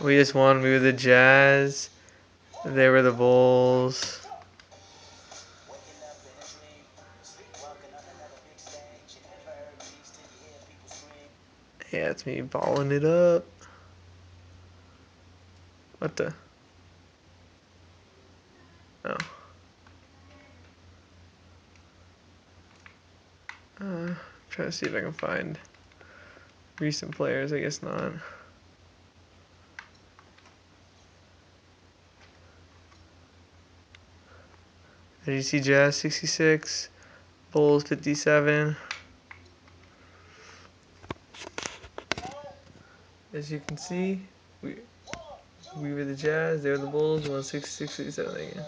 We just won. We were the Jazz. They were the Bulls. Yeah, it's me balling it up. What the? Oh. Trying to see if I can find recent players. I guess not. Did you see Jazz 66, Bulls 57? As you can see, we were the Jazz, they were the Bulls, 166, 57 again.